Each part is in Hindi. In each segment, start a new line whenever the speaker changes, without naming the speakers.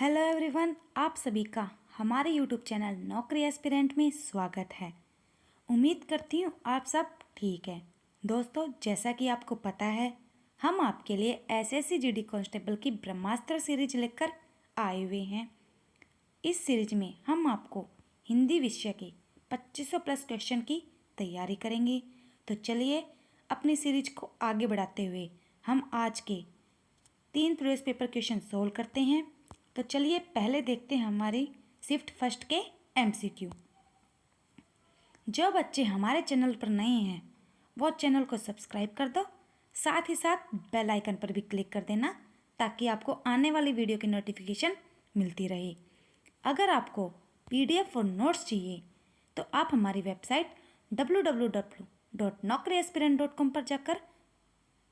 हेलो एवरीवन, आप सभी का हमारे यूट्यूब चैनल नौकरी एस्पिरेंट में स्वागत है। उम्मीद करती हूँ आप सब ठीक हैं। दोस्तों, जैसा कि आपको पता है, हम आपके लिए एसएससी जीडी कांस्टेबल की ब्रह्मास्त्र सीरीज लेकर आए हुए हैं। इस सीरीज में हम आपको हिंदी विषय के 2500 प्लस क्वेश्चन की तैयारी करेंगे। तो चलिए अपनी सीरीज को आगे बढ़ाते हुए हम आज के 3 प्रीवियस पेपर क्वेश्चन सोल्व करते हैं। तो चलिए पहले देखते हैं हमारी शिफ्ट फर्स्ट के एमसीक्यू। जो बच्चे हमारे चैनल पर नए हैं वो चैनल को सब्सक्राइब कर दो, साथ ही साथ बेल आइकन पर भी क्लिक कर देना ताकि आपको आने वाली वीडियो की नोटिफिकेशन मिलती रहे। अगर आपको पीडीएफ और नोट्स चाहिए तो आप हमारी वेबसाइट www.naukriaspirant.com पर जाकर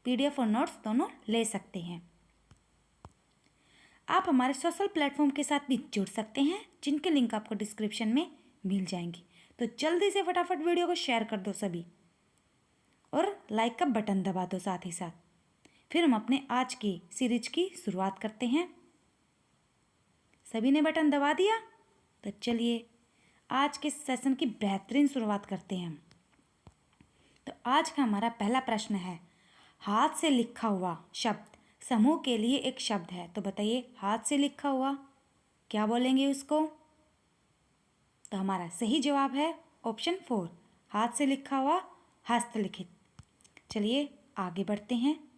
पीडीएफ और नोट्स दोनों ले सकते हैं। आप हमारे सोशल प्लेटफॉर्म के साथ भी जुड़ सकते हैं, जिनके लिंक आपको डिस्क्रिप्शन में मिल जाएंगी। तो जल्दी से फटाफट वीडियो को शेयर कर दो सभी, और लाइक का बटन दबा दो साथ ही साथ। फिर हम अपने आज की सीरीज की शुरुआत करते हैं। सभी ने बटन दबा दिया? तो चलिए आज के सेशन की बेहतरीन शुरुआत करते हैं हम। तो आज का हमारा पहला प्रश्न है, हाथ से लिखा हुआ शब्द समूह के लिए एक शब्द है। तो बताइए, हाथ से लिखा हुआ क्या बोलेंगे उसको? तो हमारा सही जवाब है ऑप्शन 4, हाथ से लिखा हुआ हस्तलिखित। चलिए आगे बढ़ते हैं।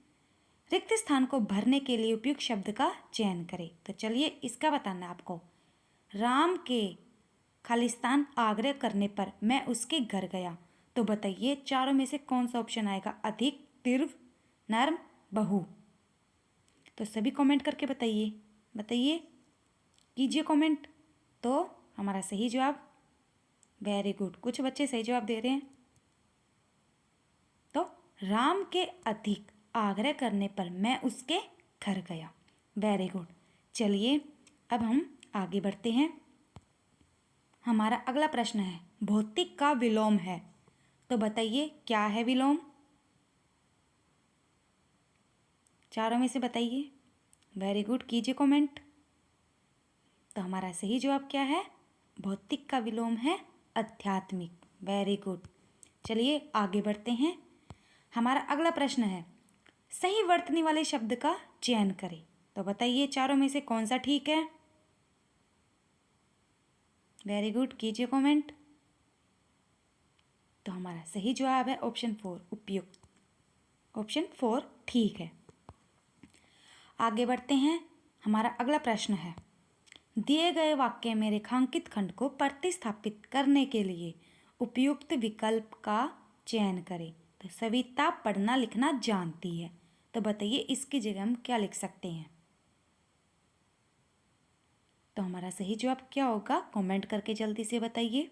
रिक्त स्थान को भरने के लिए उपयुक्त शब्द का चयन करें। तो चलिए इसका बताना आपको। राम के खालिस्तान आग्रह करने पर मैं उसके घर गया। तो बताइए चारों में से कौन सा ऑप्शन आएगा? अधिक, तीव्र, नर्म, बहु। तो सभी कमेंट करके बताइए कीजिए कमेंट। तो हमारा सही जवाब, वेरी गुड, कुछ बच्चे सही जवाब दे रहे हैं। तो राम के अधिक आग्रह करने पर मैं उसके घर गया, वेरी गुड। चलिए अब हम आगे बढ़ते हैं। हमारा अगला प्रश्न है, भौतिक का विलोम है। तो बताइए क्या है विलोम? चारों में से बताइए, वेरी गुड, कीजिए कमेंट। तो हमारा सही जवाब क्या है? भौतिक का विलोम है आध्यात्मिक, वेरी गुड। चलिए आगे बढ़ते हैं। हमारा अगला प्रश्न है, सही वर्तनी वाले शब्द का चयन करें। तो बताइए चारों में से कौन सा ठीक है? वेरी गुड, कीजिए कमेंट। तो हमारा सही जवाब है ऑप्शन 4, उपयुक्त। ऑप्शन 4 ठीक है। आगे बढ़ते हैं। हमारा अगला प्रश्न है, दिए गए वाक्य में रेखांकित खंड को प्रतिस्थापित करने के लिए उपयुक्त विकल्प का चयन करें। तो सविता पढ़ना लिखना जानती है। तो बताइए इसकी जगह हम क्या लिख सकते हैं? तो हमारा सही जवाब क्या होगा? कमेंट करके जल्दी से बताइए।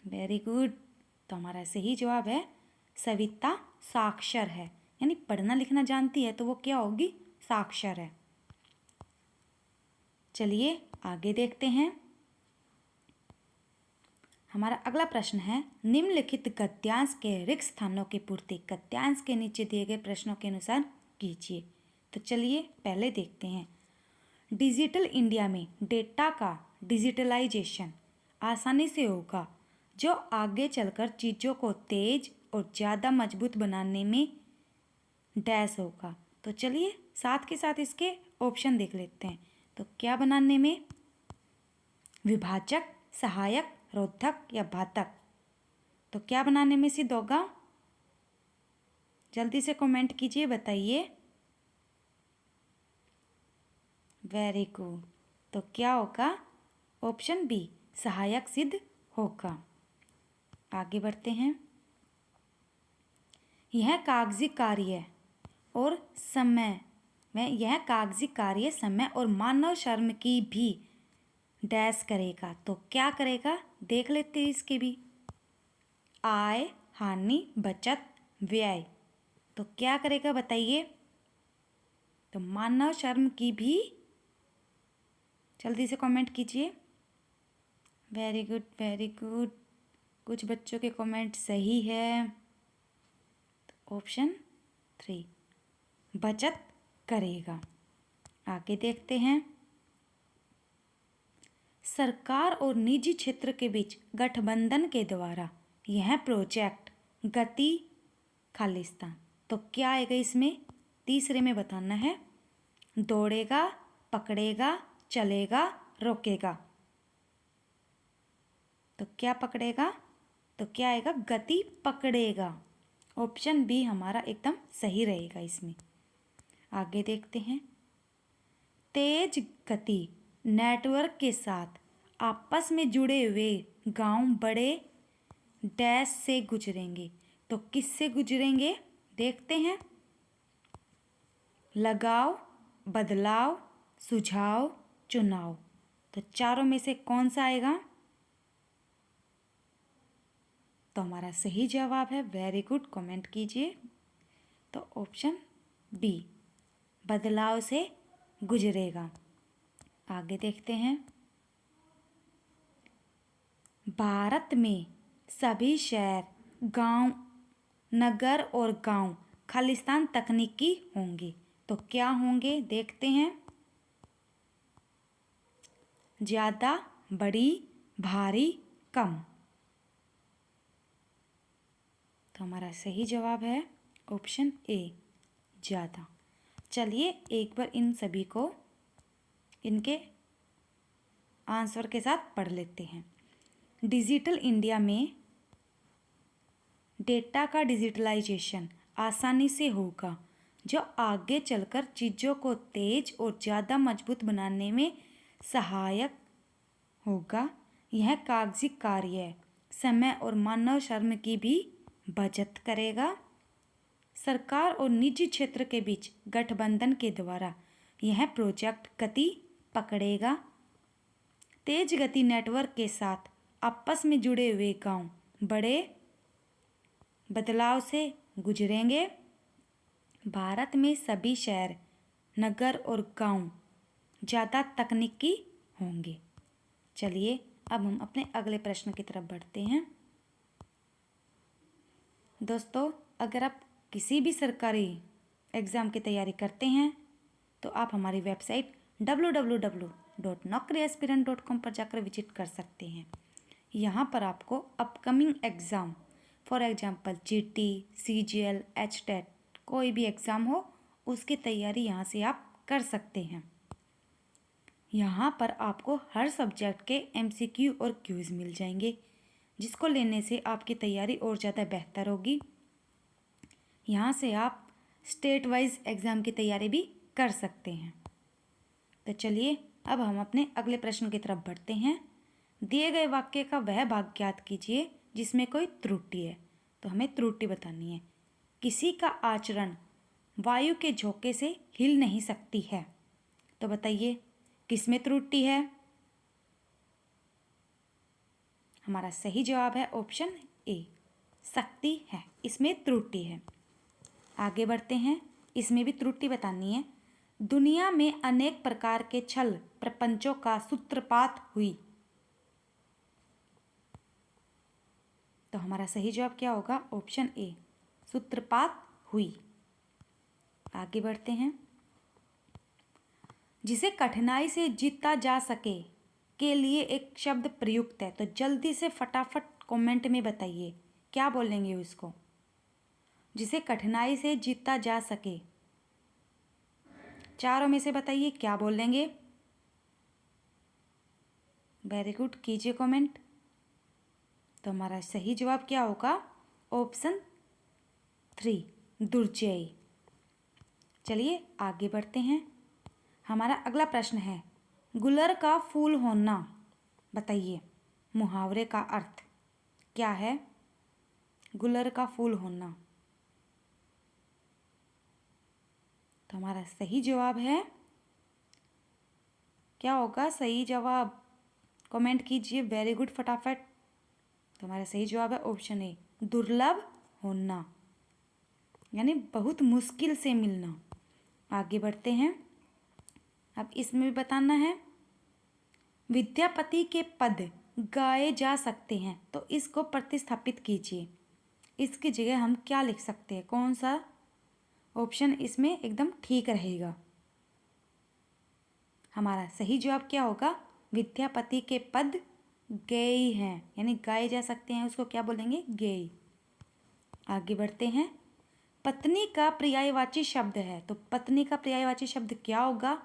Very good. तो हमारा सही जवाब है सविता साक्षर है, यानी पढ़ना लिखना जानती है तो वो क्या होगी? साक्षर है। चलिए आगे देखते हैं। हमारा अगला प्रश्न है, निम्नलिखित गद्यांश के रिक्त स्थानों की पूर्ति गद्यांश के नीचे दिए गए प्रश्नों के अनुसार कीजिए। तो चलिए पहले देखते हैं। डिजिटल इंडिया में डेटा का डिजिटलाइजेशन आसानी से होगा, जो आगे चलकर चीज़ों को तेज और ज़्यादा मजबूत बनाने में डैश होगा। तो चलिए साथ के साथ इसके ऑप्शन देख लेते हैं। तो क्या बनाने में? विभाजक, सहायक, रोधक या बाधक। तो क्या बनाने में सिद्ध होगा? जल्दी से कमेंट कीजिए, बताइए। Very good. तो क्या होगा? ऑप्शन बी, सहायक सिद्ध होगा। आगे बढ़ते हैं। यह कागजी कार्य समय और मानव श्रम की भी डैश करेगा। तो क्या करेगा? देख लेते हैं इसके भी। आय, हानि, बचत, व्यय। तो क्या करेगा बताइए? तो मानव श्रम की भी, जल्दी से कमेंट कीजिए। वेरी गुड, वेरी गुड, कुछ बच्चों के कमेंट सही है। तो ऑप्शन 3, बचत करेगा। आगे देखते हैं। सरकार और निजी क्षेत्र के बीच गठबंधन के द्वारा यह प्रोजेक्ट गति खालिस्तान, तो क्या आएगा इसमें? तीसरे में बताना है। दौड़ेगा, पकड़ेगा, चलेगा, रोकेगा, तो क्या पकड़ेगा? तो क्या आएगा? गति पकड़ेगा। ऑप्शन बी हमारा एकदम सही रहेगा इसमें। आगे देखते हैं। तेज गति नेटवर्क के साथ आपस में जुड़े हुए गांव बड़े डैश से गुजरेंगे, तो किससे गुजरेंगे? देखते हैं। लगाव, बदलाव, सुझाव, चुनाव, तो चारों में से कौन सा आएगा? तो हमारा सही जवाब है, वेरी गुड, कमेंट कीजिए। तो ऑप्शन बी, बदलाव से गुजरेगा। आगे देखते हैं। भारत में सभी शहर, गांव, नगर और गांव खालिस्तान तकनीकी होंगे, तो क्या होंगे? देखते हैं। ज़्यादा, बड़ी, भारी, कम, तो हमारा सही जवाब है ऑप्शन ए, ज़्यादा। चलिए एक बार इन सभी को इनके आंसर के साथ पढ़ लेते हैं। डिजिटल इंडिया में डेटा का डिजिटलाइजेशन आसानी से होगा, जो आगे चलकर चीज़ों को तेज और ज़्यादा मजबूत बनाने में सहायक होगा। यह कागजी कार्य, समय और मानव श्रम की भी बचत करेगा। सरकार और निजी क्षेत्र के बीच गठबंधन के द्वारा यह प्रोजेक्ट गति पकड़ेगा। तेज गति नेटवर्क के साथ आपस में जुड़े हुए गांव बड़े बदलाव से गुजरेंगे। भारत में सभी शहर, नगर और गांव ज़्यादा तकनीकी होंगे। चलिए अब हम अपने अगले प्रश्न की तरफ बढ़ते हैं। दोस्तों, अगर आप किसी भी सरकारी एग्ज़ाम की तैयारी करते हैं तो आप हमारी वेबसाइट www.naukriaspirant.com पर जाकर विजिट कर सकते हैं। यहाँ पर आपको upcoming exam, for example GT, CGL, HTET, कोई भी एग्ज़ाम हो उसकी तैयारी यहाँ से आप कर सकते हैं। यहाँ पर आपको हर सब्जेक्ट के एमसीक्यू और क्यूज़ मिल जाएंगे, जिसको लेने से आपकी तैयारी और ज़्यादा बेहतर होगी। यहाँ से आप स्टेट वाइज एग्ज़ाम की तैयारी भी कर सकते हैं। तो चलिए अब हम अपने अगले प्रश्न की तरफ बढ़ते हैं। दिए गए वाक्य का वह भाग ज्ञात कीजिए जिसमें कोई त्रुटि है, तो हमें त्रुटि बतानी है। किसी का आचरण वायु के झोंके से हिल नहीं सकती है, तो बताइए किसमें त्रुटि है? हमारा सही जवाब है ऑप्शन ए, सकती है, इसमें त्रुटि है। आगे बढ़ते हैं। इसमें भी त्रुटि बतानी है। दुनिया में अनेक प्रकार के छल प्रपंचों का सूत्रपात हुई, तो हमारा सही जवाब क्या होगा? ऑप्शन ए, सूत्रपात हुई। आगे बढ़ते हैं। जिसे कठिनाई से जीता जा सके के लिए एक शब्द प्रयुक्त है, तो जल्दी से फटाफट कमेंट में बताइए क्या बोलेंगे उसको। जिसे कठिनाई से जीता जा सके, चारों में से बताइए क्या बोलेंगे। वेरी गुड, कीजिए कमेंट। तो हमारा सही जवाब क्या होगा? ऑप्शन 3, दुर्जय। चलिए आगे बढ़ते हैं। हमारा अगला प्रश्न है, गुलर का फूल होना, बताइए मुहावरे का अर्थ क्या है? गुलर का फूल होना, तो हमारा सही जवाब है क्या होगा? सही जवाब कमेंट कीजिए, वेरी गुड, फटाफट। तो हमारा सही जवाब है ऑप्शन ए, दुर्लभ होना, यानी बहुत मुश्किल से मिलना। आगे बढ़ते हैं। अब इसमें भी बताना है। विद्यापति के पद गाए जा सकते हैं, तो इसको प्रतिस्थापित कीजिए। इसकी जगह हम क्या लिख सकते हैं? कौन सा ऑप्शन इसमें एकदम ठीक रहेगा? हमारा सही जवाब क्या होगा? विद्यापति के पद गेय हैं, यानी गाए जा सकते हैं, उसको क्या बोलेंगे? गेय। आगे बढ़ते हैं। पत्नी का पर्यायवाची शब्द है, तो पत्नी का पर्यायवाची शब्द क्या होगा?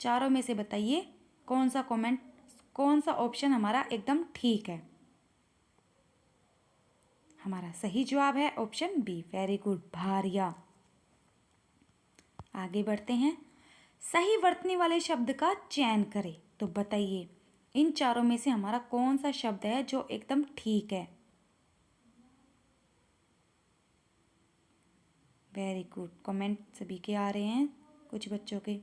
चारों में से बताइए कौन सा ऑप्शन हमारा एकदम ठीक है। हमारा सही जवाब है ऑप्शन बी, वेरी गुड, भार्या। आगे बढ़ते हैं। सही वर्तनी वाले शब्द का चयन करें, तो बताइए इन चारों में से हमारा कौन सा शब्द है जो एकदम ठीक है? वेरी गुड, कमेंट सभी के आ रहे हैं, कुछ बच्चों के।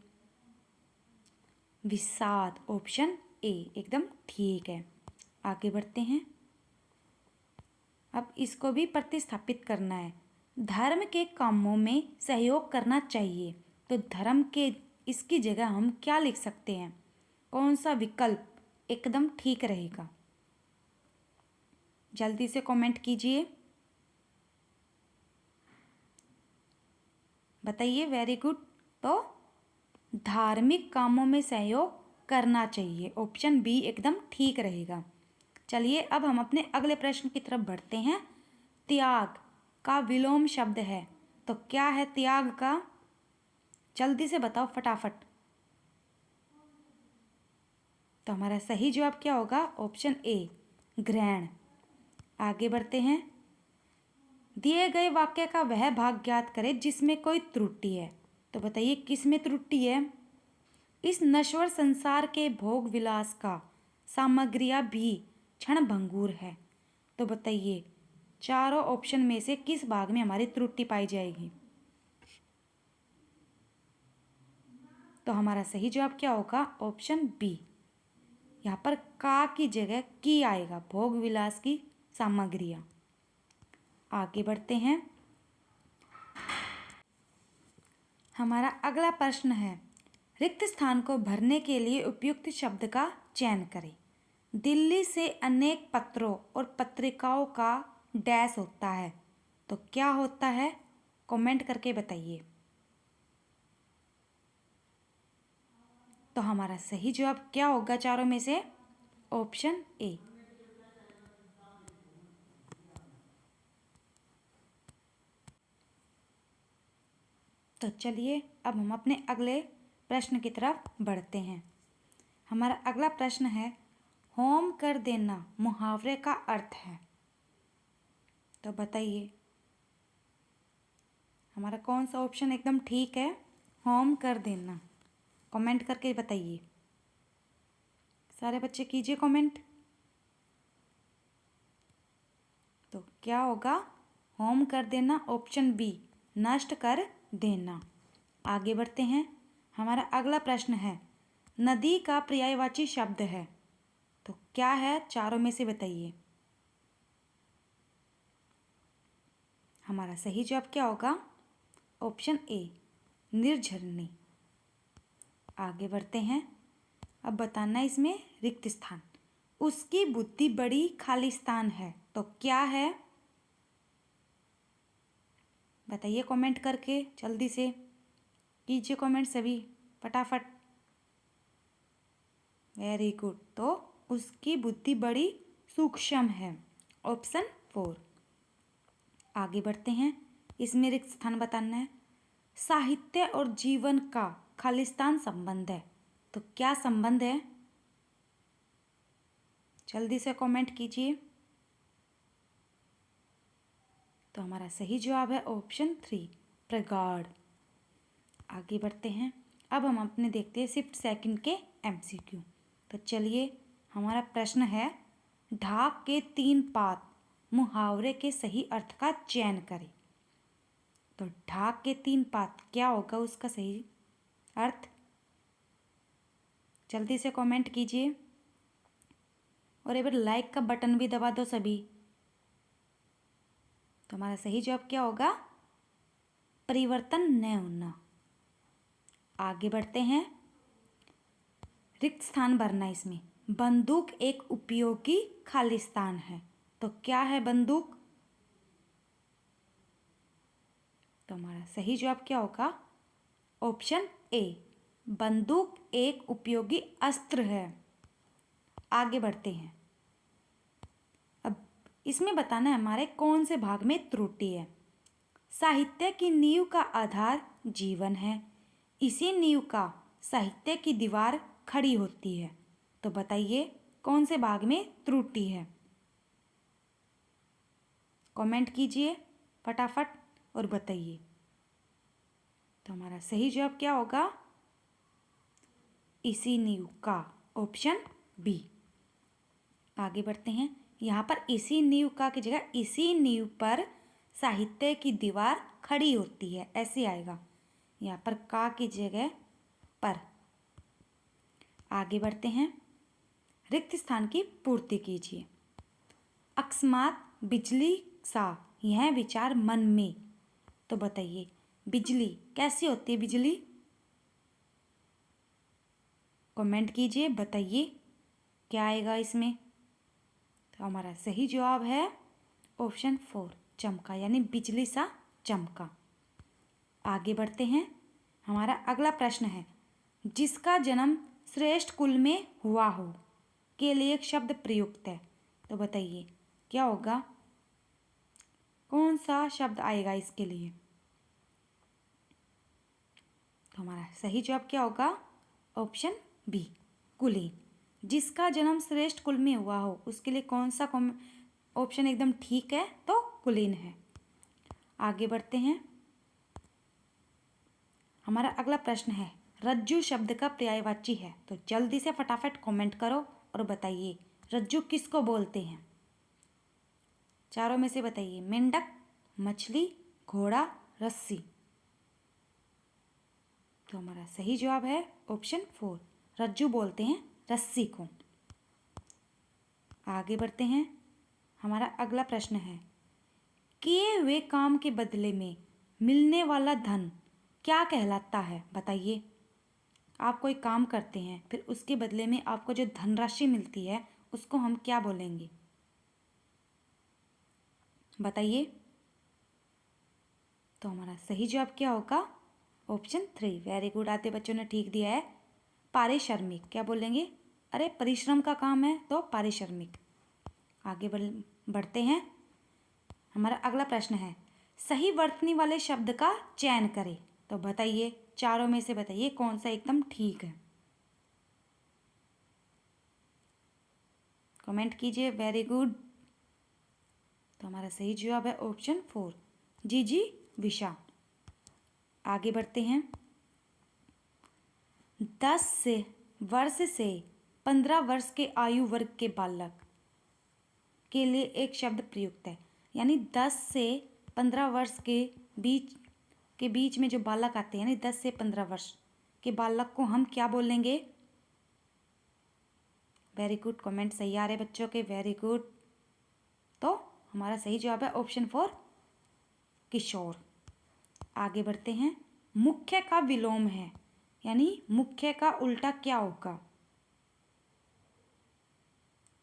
विषाद, ऑप्शन ए एकदम ठीक है। आगे बढ़ते हैं। अब इसको भी प्रतिस्थापित करना है। धर्म के कामों में सहयोग करना चाहिए, तो धर्म के इसकी जगह हम क्या लिख सकते हैं? कौन सा विकल्प एकदम ठीक रहेगा? जल्दी से कमेंट कीजिए, बताइए। वेरी गुड, तो धार्मिक कामों में सहयोग करना चाहिए, ऑप्शन बी एकदम ठीक रहेगा। चलिए अब हम अपने अगले प्रश्न की तरफ बढ़ते हैं। त्याग का विलोम शब्द है, तो क्या है त्याग का? जल्दी से बताओ फटाफट। तो हमारा सही जवाब क्या होगा? ऑप्शन ए, ग्रहण। आगे बढ़ते हैं। दिए गए वाक्य का वह भाग ज्ञात करें जिसमें कोई त्रुटि है, तो बताइए किस में त्रुटि है? इस नश्वर संसार के भोग विलास का सामग्रियां भी क्षणभंगुर है, तो बताइए चारों ऑप्शन में से किस भाग में हमारी त्रुटि पाई जाएगी? तो हमारा सही जवाब क्या होगा? ऑप्शन बी, यहाँ पर का की जगह की आएगा, भोग विलास की सामग्रियां। आगे बढ़ते हैं। हमारा अगला प्रश्न है, रिक्त स्थान को भरने के लिए उपयुक्त शब्द का चयन करें। दिल्ली से अनेक पत्रों और पत्रिकाओं का डैश होता है, तो क्या होता है? कमेंट करके बताइए। तो हमारा सही जवाब क्या होगा चारों में से? Option A. तो चलिए अब हम अपने अगले प्रश्न की तरफ बढ़ते हैं। हमारा अगला प्रश्न है, होम कर देना मुहावरे का अर्थ है, तो बताइए हमारा कौन सा ऑप्शन एकदम ठीक है? होम कर देना, कमेंट करके बताइए। सारे बच्चे कीजिए कमेंट। तो क्या होगा? होम कर देना, ऑप्शन बी, नष्ट कर देना। आगे बढ़ते हैं। हमारा अगला प्रश्न है, नदी का पर्यायवाची शब्द है, तो क्या है? चारों में से बताइए। हमारा सही जवाब क्या होगा? ऑप्शन ए, निर्झरनी। आगे बढ़ते हैं। अब बताना इसमें रिक्त स्थान। उसकी बुद्धि बड़ी खालिस्तान है, तो क्या है? बताइए कमेंट करके, जल्दी से कीजिए कमेंट सभी फटाफट। वेरी गुड, तो उसकी बुद्धि बड़ी सूक्ष्म है, ऑप्शन 4। आगे बढ़ते हैं। इसमें रिक्त स्थान बताना है। साहित्य और जीवन का खालिस्तान संबंध है, तो क्या संबंध है? जल्दी से कमेंट कीजिए। तो हमारा सही जवाब है ऑप्शन 3, प्रगाढ़। आगे बढ़ते हैं। अब हम अपने देखते हैं शिफ्ट सेकंड के एमसीक्यू। तो चलिए हमारा प्रश्न है, ढाक के 3 पात मुहावरे के सही अर्थ का चयन करें। तो ढाक के 3 पात क्या होगा उसका सही अर्थ? जल्दी से कमेंट कीजिए और एक बार लाइक का बटन भी दबा दो सभी। तो हमारा सही जवाब क्या होगा? परिवर्तन न होना। आगे बढ़ते हैं। रिक्त स्थान भरना इसमें। बंदूक एक उपयोगी खालिस्तान है, तो क्या है बंदूक? तो हमारा सही जवाब क्या होगा? ऑप्शन ए, बंदूक एक उपयोगी अस्त्र है। आगे बढ़ते हैं। अब इसमें बताना है हमारे कौन से भाग में त्रुटि है। साहित्य की नींव का आधार जीवन है, इसी नींव का साहित्य की दीवार खड़ी होती है। तो बताइए कौन से भाग में त्रुटि है। कमेंट कीजिए फटाफट और बताइए। तो हमारा सही जवाब क्या होगा? इसी नींव का, ऑप्शन बी। आगे बढ़ते हैं। यहाँ पर इसी नींव का की जगह इसी नींव पर साहित्य की दीवार खड़ी होती है, ऐसे आएगा। यहाँ पर का की जगह पर। आगे बढ़ते हैं। रिक्त स्थान की पूर्ति कीजिए। अकस्मात बिजली सा यह विचार मन में। तो बताइए बिजली कैसी होती है? बिजली कमेंट कीजिए, बताइए क्या आएगा इसमें। तो हमारा सही जवाब है ऑप्शन 4, चमका, यानी बिजली सा चमका। आगे बढ़ते हैं। हमारा अगला प्रश्न है, जिसका जन्म श्रेष्ठ कुल में हुआ हो के लिए एक शब्द प्रयुक्त है। तो बताइए क्या होगा? कौन सा शब्द आएगा इसके लिए? तो हमारा सही जवाब क्या होगा? ऑप्शन बी, कुलीन। जिसका जन्म श्रेष्ठ कुल में हुआ हो उसके लिए कौन सा ऑप्शन एकदम ठीक है? तो कुलीन है। आगे बढ़ते हैं। हमारा अगला प्रश्न है, रज्जु शब्द का पर्यायवाची है। तो जल्दी से फटाफट कमेंट करो और बताइए रज्जु किसको बोलते हैं? चारों में से बताइए। मेंढक, मछली, घोड़ा, रस्सी। तो हमारा सही जवाब है ऑप्शन 4, रज्जु बोलते हैं रस्सी को। आगे बढ़ते हैं। हमारा अगला प्रश्न है, किए हुए काम के बदले में मिलने वाला धन क्या कहलाता है? बताइए। आप कोई काम करते हैं, फिर उसके बदले में आपको जो धनराशि मिलती है उसको हम क्या बोलेंगे? बताइए। तो हमारा सही जवाब क्या होगा? Option 3, very good. आधे बच्चों ने ठीक दिया है, पारिश्रमिक। क्या बोलेंगे? अरे परिश्रम का काम है तो पारिश्रमिक। आगे बढ़ते हैं। हमारा अगला प्रश्न है, सही वर्तनी वाले शब्द का चयन करें। तो बताइए, चारों में से बताइए कौन सा एकदम ठीक है। कमेंट कीजिए, वेरी गुड। तो हमारा सही जवाब है ऑप्शन 4, जी विशा। आगे बढ़ते हैं। 10 से वर्ष से 15 वर्ष के आयु वर्ग के बालक के लिए एक शब्द प्रयुक्त है, यानी 10 से 15 वर्ष के बीच में जो बालक आते हैं, यानी 10 से 15 वर्ष के बालक को हम क्या बोलेंगे? वेरी गुड, कमेंट सही आ रहे बच्चों के, वेरी गुड। तो हमारा सही जवाब है ऑप्शन 4, किशोर। आगे बढ़ते हैं। मुख्य का विलोम है, यानी मुख्य का उल्टा क्या होगा?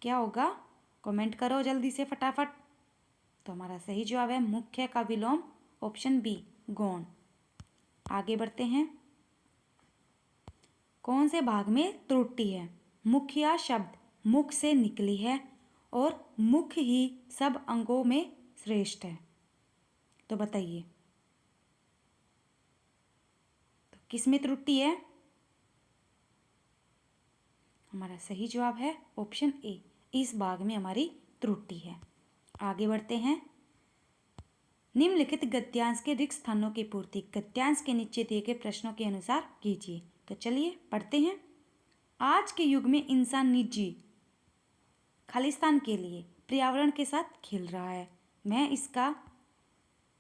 क्या होगा? कमेंट करो जल्दी से फटाफट। तो हमारा सही जवाब है मुख्य का विलोम, ऑप्शन बी, गौण। आगे बढ़ते हैं। कौन से भाग में त्रुटि है? मुखिया शब्द मुख से निकली है और मुख ही सब अंगों में श्रेष्ठ है। तो बताइए तो किस में त्रुटि है? हमारा सही जवाब है ऑप्शन ए, इस भाग में हमारी त्रुटि है। आगे बढ़ते हैं। निम्नलिखित गद्यांश के रिक्त स्थानों की पूर्ति गद्यांश के नीचे दिए गए प्रश्नों के अनुसार कीजिए। तो चलिए पढ़ते हैं। आज के युग में इंसान निजी खालिस्तान के लिए पर्यावरण के साथ खेल रहा है। वह इसका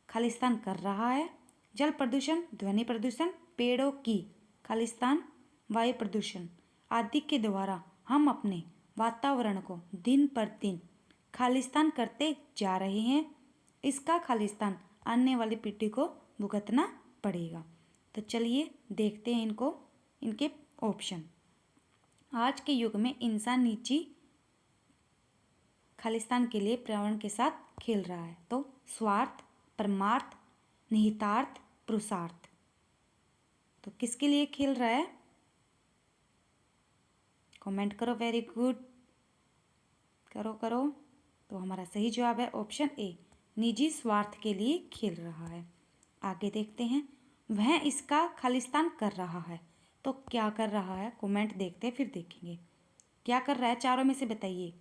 खालिस्तान कर रहा है। जल प्रदूषण, ध्वनि प्रदूषण, पेड़ों की खालिस्तान, वायु प्रदूषण आदि के द्वारा हम अपने वातावरण को दिन पर दिन खालिस्तान करते जा रहे हैं। इसका खालिस्तान आने वाली पीढ़ी को भुगतना पड़ेगा। तो चलिए देखते हैं इनके ऑप्शन। आज के युग में इंसान निजी खालिस्तान के लिए पर्यावरण के साथ खेल रहा है। तो स्वार्थ, परमार्थ, निहितार्थ, पुरुषार्थ। तो किसके लिए खेल रहा है? कमेंट करो, वेरी गुड, करो करो। तो हमारा सही जवाब है ऑप्शन ए, निजी स्वार्थ के लिए खेल रहा है। आगे देखते हैं, वह इसका खालिस्तान कर रहा है। तो क्या कर रहा है, कमेंट देखते हैं फिर देखेंगे क्या कर रहा है। चारों में से बताइए,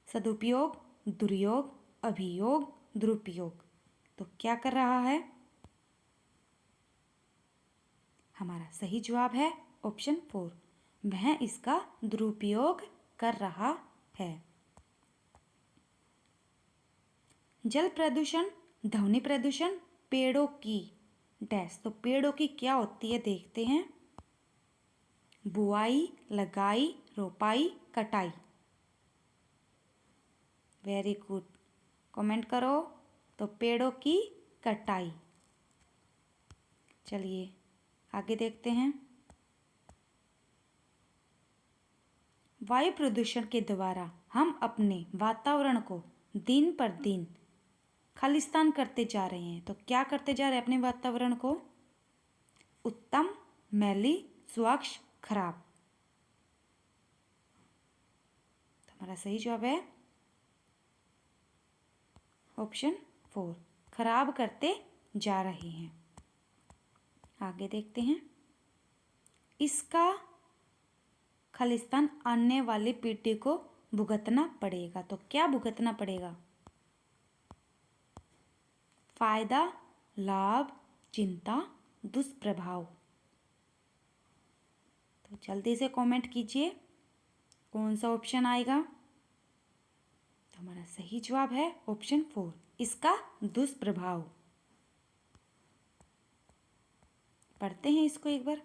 सदुपयोग, दुरुपयोग, अभियोग, दुरुपयोग। तो क्या कर रहा है, हमारा सही जवाब है ऑप्शन 4, वह इसका दुरुपयोग कर रहा है। जल प्रदूषण, ध्वनि प्रदूषण, पेड़ों की डैश। तो पेड़ों की क्या होती है देखते हैं, बुआई, लगाई, रोपाई, कटाई। वेरी गुड, कमेंट करो। तो पेड़ों की कटाई। चलिए आगे देखते हैं, वायु प्रदूषण के द्वारा हम अपने वातावरण को दिन पर दिन खालिस्तान करते जा रहे हैं। तो क्या करते जा रहे हैं अपने वातावरण को, उत्तम, मैली, स्वच्छ, खराब। तो हमारा सही जवाब है ऑप्शन 4, खराब करते जा रहे हैं। आगे देखते हैं, इसका खालिस्तान आने वाली पीढ़ी को भुगतना पड़ेगा। तो क्या भुगतना पड़ेगा, फायदा, लाभ, चिंता, दुष्प्रभाव। तो जल्दी से कमेंट कीजिए कौन सा ऑप्शन आएगा। तो हमारा सही जवाब है ऑप्शन 4, इसका दुष्प्रभाव। पढ़ते हैं इसको एक बार।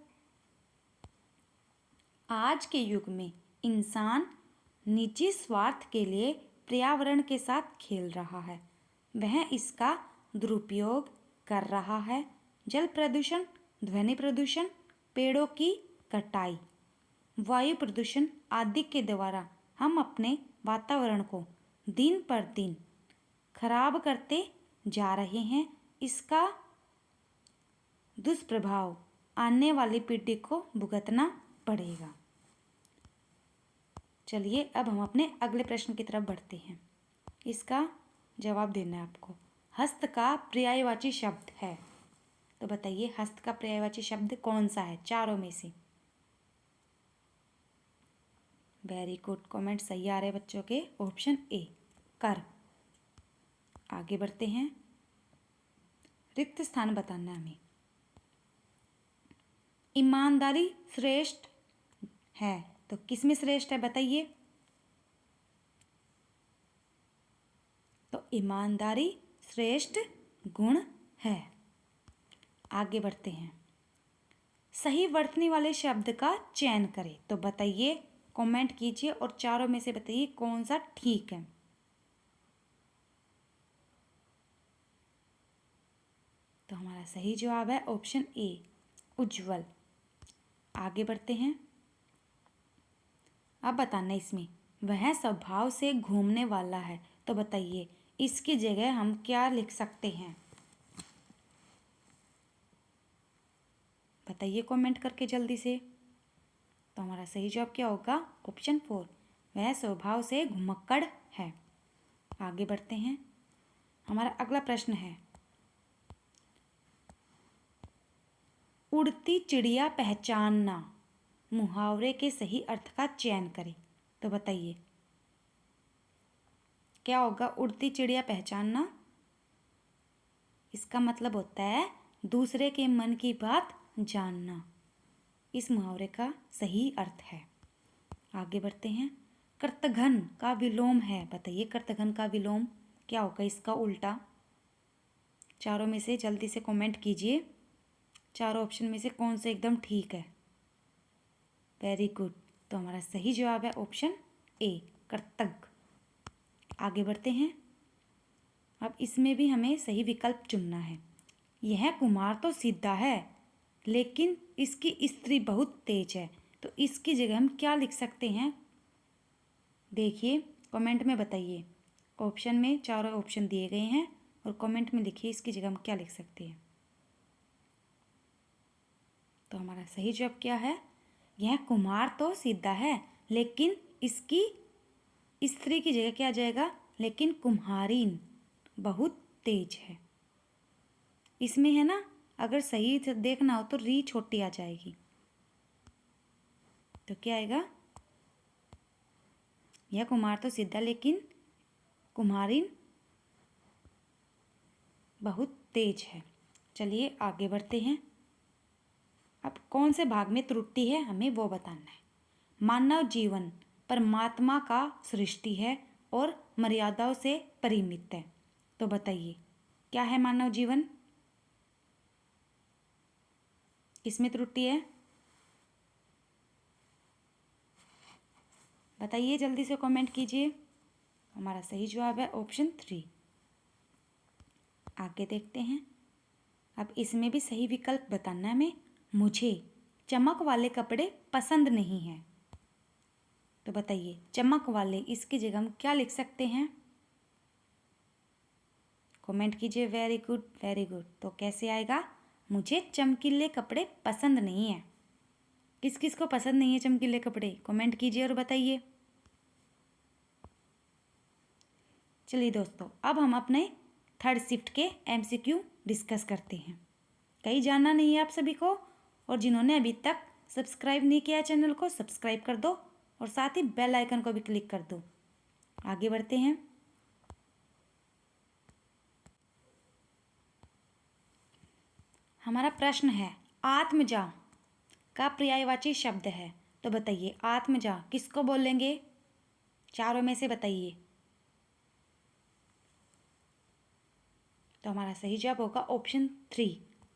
आज के युग में इंसान निजी स्वार्थ के लिए पर्यावरण के साथ खेल रहा है, वह इसका दुरुपयोग कर रहा है। जल प्रदूषण, ध्वनि प्रदूषण, पेड़ों की कटाई, वायु प्रदूषण आदि के द्वारा हम अपने वातावरण को दिन पर दिन खराब करते जा रहे हैं। इसका दुष्प्रभाव आने वाली पीढ़ी को भुगतना पड़ेगा। चलिए अब हम अपने अगले प्रश्न की तरफ बढ़ते हैं। इसका जवाब देना है आपको। हस्त का पर्यायवाची शब्द है। तो बताइए हस्त का पर्यायवाची शब्द कौन सा है चारों में से। वेरी गुड, कमेंट सही आ रहे हैं बच्चों के, ऑप्शन ए, कर। आगे बढ़ते हैं, रिक्त स्थान बताना हमें। ईमानदारी श्रेष्ठ है। तो किसमें श्रेष्ठ है बताइए। तो ईमानदारी श्रेष्ठ गुण है। आगे बढ़ते हैं, सही वर्तनी वाले शब्द का चयन करें। तो बताइए, कमेंट कीजिए और चारों में से बताइए कौन सा ठीक है। तो हमारा सही जवाब है ऑप्शन ए, उज्जवल। आगे बढ़ते हैं, अब बताना इसमें, वह स्वभाव से घूमने वाला है। तो बताइए इसकी जगह हम क्या लिख सकते हैं, बताइए कमेंट करके जल्दी से। तो हमारा सही जवाब क्या होगा, ऑप्शन 4, वह स्वभाव से घुमक्कड़ है। आगे बढ़ते हैं, हमारा अगला प्रश्न है, उड़ती चिड़िया पहचानना मुहावरे के सही अर्थ का चयन करें। तो बताइए क्या होगा, उड़ती चिड़िया पहचानना, इसका मतलब होता है दूसरे के मन की बात जानना। इस मुहावरे का सही अर्थ है। आगे बढ़ते हैं, कृतघ्न का विलोम है। बताइए कृतघ्न का विलोम क्या होगा, इसका उल्टा। चारों में से जल्दी से कमेंट कीजिए, चारों ऑप्शन में से कौन सा एकदम ठीक है। वेरी गुड, तो हमारा सही जवाब है ऑप्शन ए, कृतज्ञ। आगे बढ़ते हैं, अब इसमें भी हमें सही विकल्प चुनना है। यह कुमार तो सीधा है लेकिन इसकी स्त्री बहुत तेज है। तो इसकी जगह हम क्या लिख सकते हैं, देखिए कमेंट में बताइए। ऑप्शन में चारों ऑप्शन दिए गए हैं और कमेंट में लिखिए इसकी जगह हम क्या लिख सकते हैं। तो हमारा सही जवाब क्या है, यह कुम्हार तो सीधा है, लेकिन इसकी स्त्री की जगह क्या आ जाएगा, लेकिन कुम्हारीन बहुत तेज है। इसमें है ना, अगर सही से देखना हो तो री छोटी आ जाएगी, तो क्या आएगा, यह कुम्हार तो सीधा लेकिन कुम्हारीन बहुत तेज है। चलिए आगे बढ़ते हैं। अब कौन से भाग में त्रुटि है हमें वो बताना है। मानव जीवन परमात्मा का सृष्टि है और मर्यादाओं से परिमित है। तो बताइए क्या है मानव जीवन, किसमें त्रुटि है, बताइए जल्दी से कमेंट कीजिए। हमारा सही जवाब है ऑप्शन 3। आगे देखते हैं। अब इसमें भी सही विकल्प बताना है हमें। मुझे चमक वाले कपड़े पसंद नहीं हैं। तो बताइए चमक वाले, इसकी जगह हम क्या लिख सकते हैं, कमेंट कीजिए। Very good very good. तो कैसे आएगा, मुझे चमकीले कपड़े पसंद नहीं है। किस किस को पसंद नहीं है चमकीले कपड़े, कमेंट कीजिए और बताइए। चलिए दोस्तों, अब हम अपने थर्ड शिफ्ट के एमसीक्यू डिस्कस करते हैं। कहीं जानना नहीं है आप सभी को, और जिन्होंने अभी तक सब्सक्राइब नहीं किया चैनल को सब्सक्राइब कर दो और साथ ही बेल आइकन को भी क्लिक कर दो। आगे बढ़ते हैं। हमारा प्रश्न है, आत्मजा का पर्यायवाची शब्द है। तो बताइए आत्मजा किसको बोलेंगे, चारों में से बताइए। तो हमारा सही जवाब होगा ऑप्शन 3,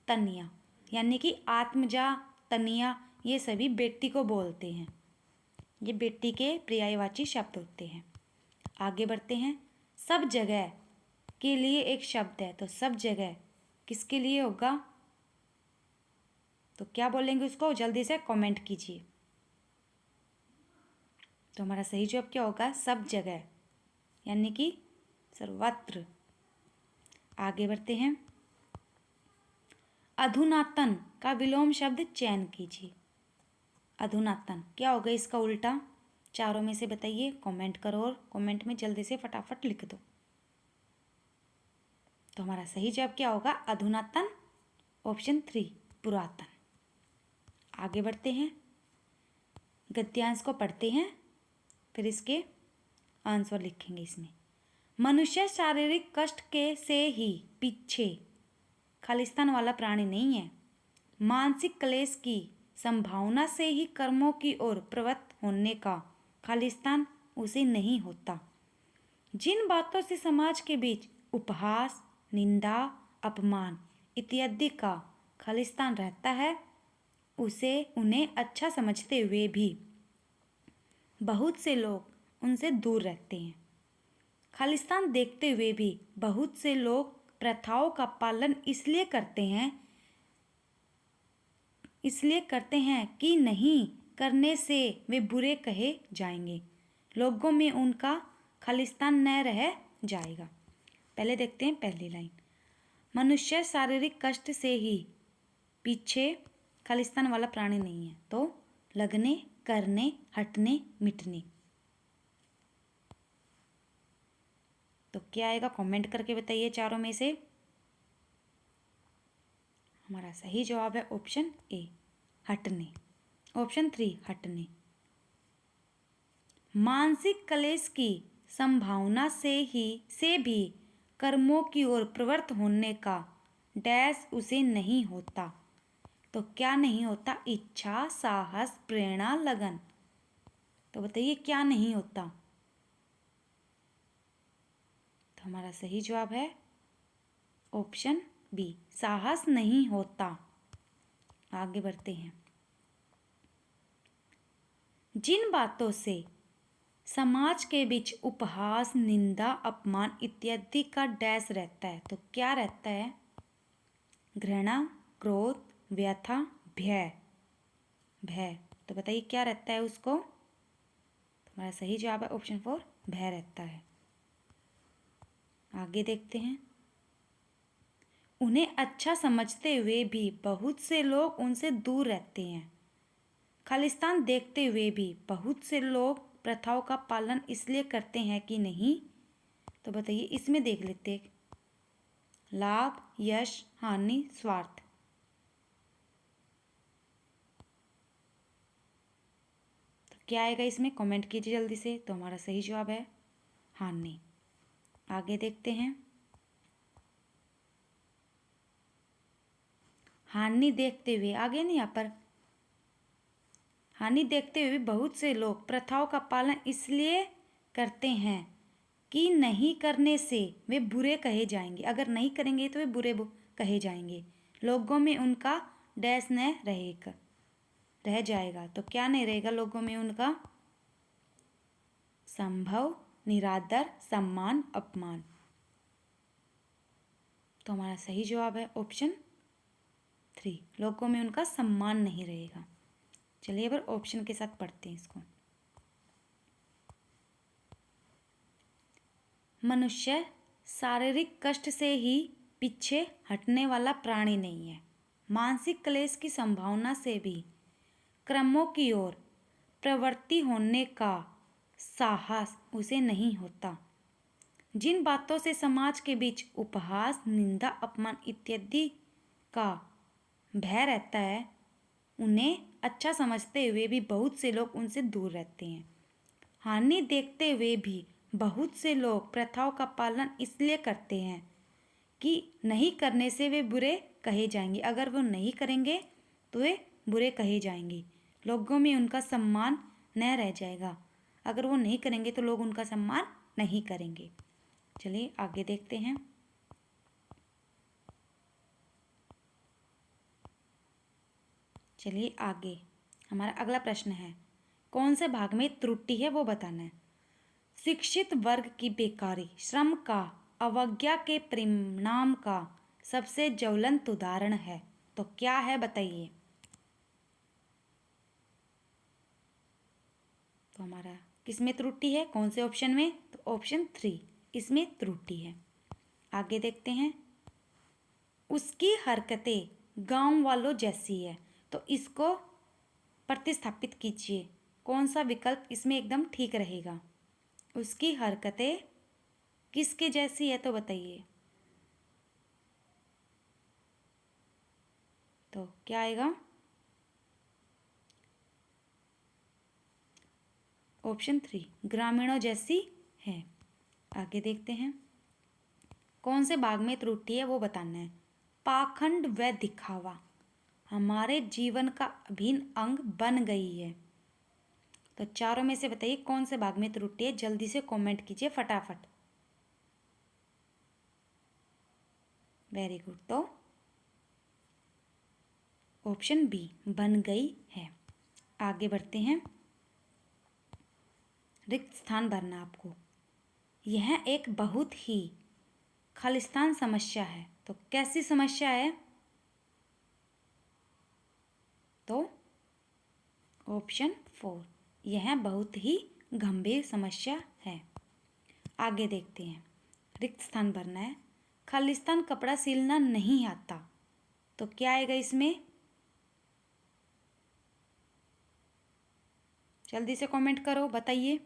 तनिया। यानी कि आत्मजा, तनिया ये सभी बेटी को बोलते हैं, ये बेटी के पर्यायवाची शब्द होते हैं। आगे बढ़ते हैं। सब जगह के लिए एक शब्द है, तो सब जगह किसके लिए होगा, तो क्या बोलेंगे उसको, जल्दी से कमेंट कीजिए। तो हमारा सही जवाब क्या होगा, सब जगह, यानी कि सर्वत्र। आगे बढ़ते हैं। अधुनातन का विलोम शब्द चयन कीजिए। अधुनातन क्या होगा इसका उल्टा, चारों में से बताइए, कमेंट करो और कमेंट में जल्दी से फटाफट लिख दो। तो हमारा सही जवाब क्या होगा, अधुनातन, ऑप्शन 3, पुरातन। आगे बढ़ते हैं। गद्यांश को पढ़ते हैं, फिर इसके आंसर लिखेंगे। इसमें मनुष्य शारीरिक कष्ट के से ही पीछे खालिस्तान वाला प्राणी नहीं है। मानसिक क्लेश की संभावना से ही कर्मों की ओर प्रवृत्त होने का खालिस्तान उसे नहीं होता। जिन बातों से समाज के बीच उपहास, निंदा, अपमान इत्यादि का खालिस्तान रहता है, उसे उन्हें अच्छा समझते हुए भी बहुत से लोग उनसे दूर रहते हैं। खालिस्तान देखते हुए भी बहुत से लोग प्रथाओं का पालन इसलिए करते हैं कि नहीं करने से वे बुरे कहे जाएंगे, लोगों में उनका खालिस्तान न रह जाएगा। पहले देखते हैं पहली लाइन, मनुष्य शारीरिक कष्ट से ही पीछे खालिस्तान वाला प्राणी नहीं है। तो लगने, करने, हटने, मिटने। तो क्या आएगा, कमेंट करके बताइए चारों में से। हमारा सही जवाब है ऑप्शन ए, हटने, ऑप्शन 3, हटने। मानसिक क्लेश की संभावना से भी कर्मों की ओर प्रवृत्त होने का डैश उसे नहीं होता। तो क्या नहीं होता, इच्छा, साहस, प्रेरणा, लगन। तो बताइए क्या नहीं होता। तो हमारा सही जवाब है ऑप्शन बी, साहस नहीं होता। आगे बढ़ते हैं। जिन बातों से समाज के बीच उपहास, निंदा, अपमान इत्यादि का डैश रहता है, तो क्या रहता है, घृणा, क्रोध, व्यथा, भय। भय, तो बताइए क्या रहता है उसको। तो हमारा सही जवाब है ऑप्शन 4, भय रहता है। आगे देखते हैं। उन्हें अच्छा समझते हुए भी बहुत से लोग उनसे दूर रहते हैं। खालिस्तान देखते हुए भी बहुत से लोग प्रथाओं का पालन इसलिए करते हैं कि नहीं। तो बताइए, इसमें देख लेते हैं। लाभ, यश, हानि, स्वार्थ। तो क्या आएगा इसमें, कमेंट कीजिए जल्दी से। तो हमारा सही जवाब है हानि। आगे देखते हैं। हानि देखते हुए, आगे नहीं, यहाँ पर हानि देखते हुए बहुत से लोग प्रथाओं का पालन इसलिए करते हैं कि नहीं करने से वे बुरे कहे जाएंगे। अगर नहीं करेंगे तो वे बुरे कहे जाएंगे। लोगों में उनका डैश न रहेगा, रह जाएगा। तो क्या नहीं रहेगा लोगों में उनका? संभव, निरादर, सम्मान, अपमान। तो हमारा सही जवाब है ऑप्शन 3, लोगों में उनका सम्मान नहीं रहेगा। चलिए अब ऑप्शन के साथ पढ़ते हैं इसको। मनुष्य शारीरिक कष्ट से ही पीछे हटने वाला प्राणी नहीं है। मानसिक क्लेश की संभावना से भी क्रमों की ओर प्रवृत्ति होने का साहस उसे नहीं होता। जिन बातों से समाज के बीच उपहास, निंदा, अपमान इत्यादि का भय रहता है, उन्हें अच्छा समझते हुए भी बहुत से लोग उनसे दूर रहते हैं। हानि देखते हुए भी बहुत से लोग प्रथाओं का पालन इसलिए करते हैं कि नहीं करने से वे बुरे कहे जाएंगे। अगर वो नहीं करेंगे तो वे बुरे कहे जाएंगे। लोगों में उनका सम्मान न रह जाएगा। अगर वो नहीं करेंगे तो लोग उनका सम्मान नहीं करेंगे। चलिए आगे देखते हैं। चलिए आगे, हमारा अगला प्रश्न है, कौन से भाग में त्रुटि है वो बताना है। शिक्षित वर्ग की बेकारी श्रम का अवज्ञा के परिणाम का सबसे ज्वलंत उदाहरण है। तो क्या है बताइए। तो हमारा किसमें त्रुटि है, कौन से ऑप्शन में? तो ऑप्शन 3, इसमें त्रुटि है। आगे देखते हैं। उसकी हरकतें गांव वालों जैसी है। तो इसको प्रतिस्थापित कीजिए, कौन सा विकल्प इसमें एकदम ठीक रहेगा। उसकी हरकतें किसके जैसी है तो बताइए। तो क्या आएगा? ऑप्शन 3, ग्रामीणों जैसी है। आगे देखते हैं। कौन से भाग में त्रुटि है वो बताना है। पाखंड व दिखावा हमारे जीवन का अभिन्न अंग बन गई है। तो चारों में से बताइए कौन से भाग में त्रुटि है, जल्दी से कमेंट कीजिए फटाफट। Very good. तो ऑप्शन बी, बन गई है। आगे बढ़ते हैं। रिक्त स्थान भरना आपको। यह एक बहुत ही खालिस्तान समस्या है। तो कैसी समस्या है? तो ऑप्शन 4, यह बहुत ही गंभीर समस्या है। आगे देखते हैं। रिक्त स्थान भरना है। खालिस्तान कपड़ा सिलना नहीं आता। तो क्या आएगा इसमें? जल्दी से कमेंट करो, बताइए।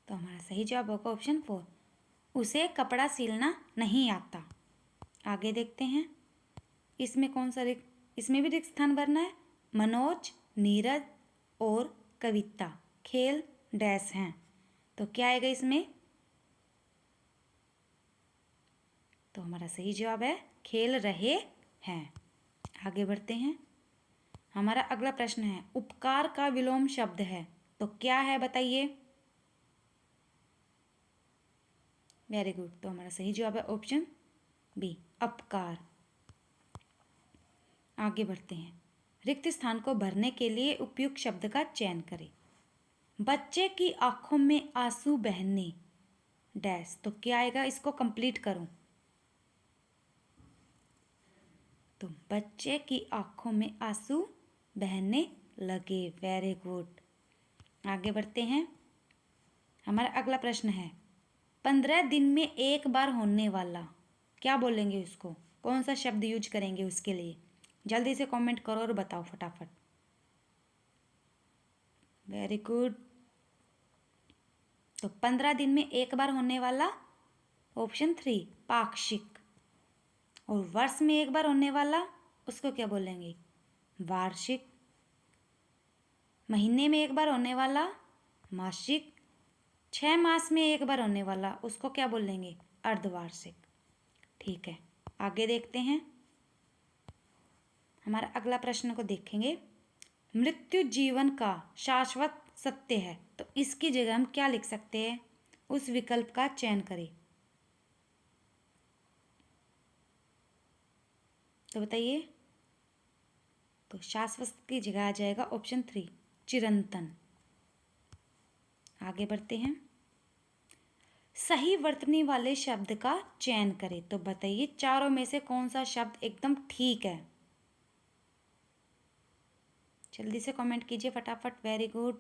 तो हमारा सही जवाब होगा ऑप्शन 4, उसे कपड़ा सिलना नहीं आता। आगे देखते हैं। इसमें कौन सा इसमें भी रिक्त स्थान भरना है। मनोज, नीरज और कविता खेल डैश हैं। तो क्या आएगा इसमें? तो हमारा सही जवाब है खेल रहे हैं। आगे बढ़ते हैं। हमारा अगला प्रश्न है, उपकार का विलोम शब्द है। तो क्या है बताइए। Very good. तो हमारा सही जवाब है ऑप्शन बी, अपकार। आगे बढ़ते हैं। रिक्त स्थान को भरने के लिए उपयुक्त शब्द का चयन करें। बच्चे की आंखों में आंसू बहने डैश। तो क्या आएगा, इसको कंप्लीट करूं। तो बच्चे की आंखों में आंसू बहने लगे। Very good. आगे बढ़ते हैं। हमारा अगला प्रश्न है, 15 दिन में एक बार होने वाला, क्या बोलेंगे उसको, कौन सा शब्द यूज करेंगे उसके लिए। जल्दी से कमेंट करो और बताओ फटाफट। Very good. तो 15 दिन में एक बार होने वाला ऑप्शन 3 पाक्षिक, और वर्ष में एक बार होने वाला उसको क्या बोलेंगे? वार्षिक। महीने में एक बार होने वाला मासिक। 6 मास में एक बार होने वाला उसको क्या बोलेंगे? अर्धवार्षिक। ठीक है, आगे देखते हैं। हमारा अगला प्रश्न को देखेंगे। मृत्यु जीवन का शाश्वत सत्य है, तो इसकी जगह हम क्या लिख सकते हैं? उस विकल्प का चयन करें। तो बताइए। तो शाश्वत की जगह आ जाएगा ऑप्शन 3 चिरंतन। आगे बढ़ते हैं। सही वर्तनी वाले शब्द का चयन करें, तो बताइए चारों में से कौन सा शब्द एकदम ठीक है? जल्दी से कमेंट कीजिए फटाफट। Very good.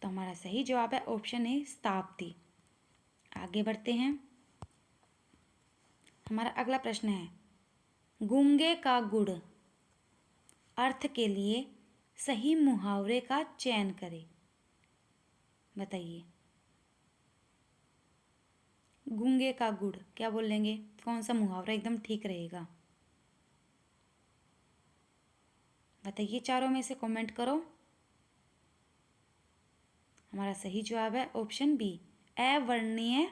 तो हमारा सही जवाब है ऑप्शन ए शताब्दी। आगे बढ़ते हैं। हमारा अगला प्रश्न है, गूंगे का गुड़ अर्थ के लिए सही मुहावरे का चयन करें। बताइए। गूंगे का गुड़ क्या बोलेंगे? कौन सा मुहावरा एकदम ठीक रहेगा? बताइए, चारों में से कमेंट करो। हमारा सही जवाब है ऑप्शन बी अवर्णनीय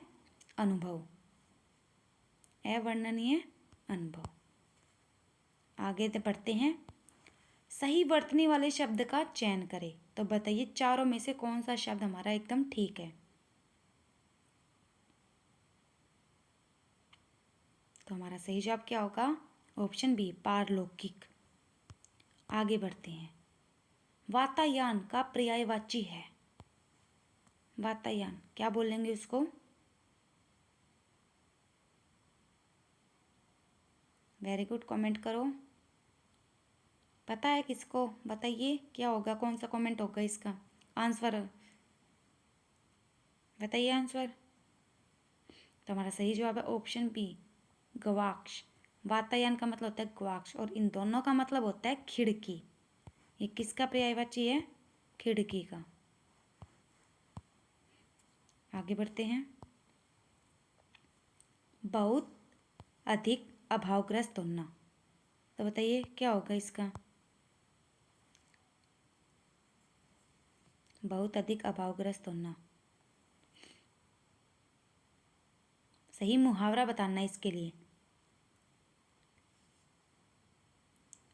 अनुभव। अवर्णनीय अनुभव। आगे बढ़ते हैं। सही वर्तनी वाले शब्द का चयन करें, तो बताइए चारों में से कौन सा शब्द हमारा एकदम ठीक है? तो हमारा सही जवाब क्या होगा? ऑप्शन बी पारलौकिक। आगे बढ़ते हैं। वातायन का पर्यायवाची है। वातायन क्या बोलेंगे उसको? वेरी गुड, कमेंट करो। पता है किसको? बताइए क्या होगा, कौन सा कमेंट होगा इसका आंसर? बताइए आंसर। तो हमारा सही जवाब है ऑप्शन बी गवाक्ष। वातायन का मतलब होता है गवाक्ष, और इन दोनों का मतलब होता है खिड़की। ये किसका पर्यायवाची है? खिड़की का। आगे बढ़ते हैं। बहुत अधिक अभावग्रस्त होना, तो बताइए क्या होगा इसका? बहुत अधिक अभावग्रस्त होना। सही मुहावरा बताना है इसके लिए।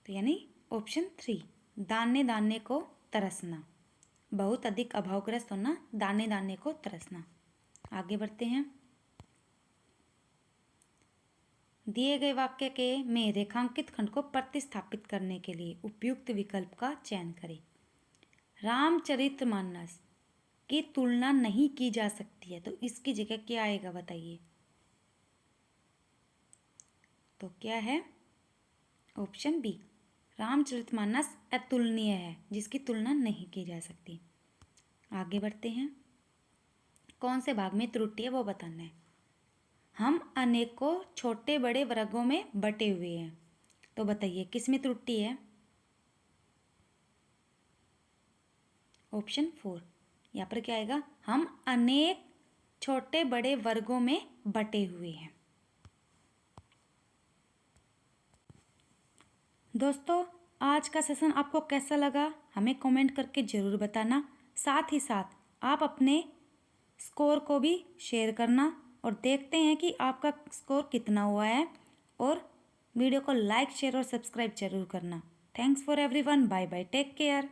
तो यानी ऑप्शन 3 दाने दाने को तरसना। बहुत अधिक अभावग्रस्त होना, दाने दाने को तरसना। आगे बढ़ते हैं। दिए गए वाक्य के में रेखांकित खंड को प्रतिस्थापित करने के लिए उपयुक्त विकल्प का चयन करें। रामचरितमानस की तुलना नहीं की जा सकती है, तो इसकी जगह क्या आएगा? बताइए। तो क्या है? ऑप्शन बी रामचरितमानस अतुलनीय है, जिसकी तुलना नहीं की जा सकती। आगे बढ़ते हैं। कौन से भाग में त्रुटि है वो बताना है। हम अनेकों छोटे बड़े वर्गों में बटे हुए हैं, तो बताइए किस में त्रुटि है? ऑप्शन 4। यहाँ पर क्या आएगा? हम अनेक छोटे बड़े वर्गों में बटे हुए हैं। दोस्तों, आज का सेशन आपको कैसा लगा हमें कमेंट करके ज़रूर बताना। साथ ही साथ आप अपने स्कोर को भी शेयर करना, और देखते हैं कि आपका स्कोर कितना हुआ है। और वीडियो को लाइक शेयर और सब्सक्राइब जरूर करना। Thanks for everyone. Bye bye, take care.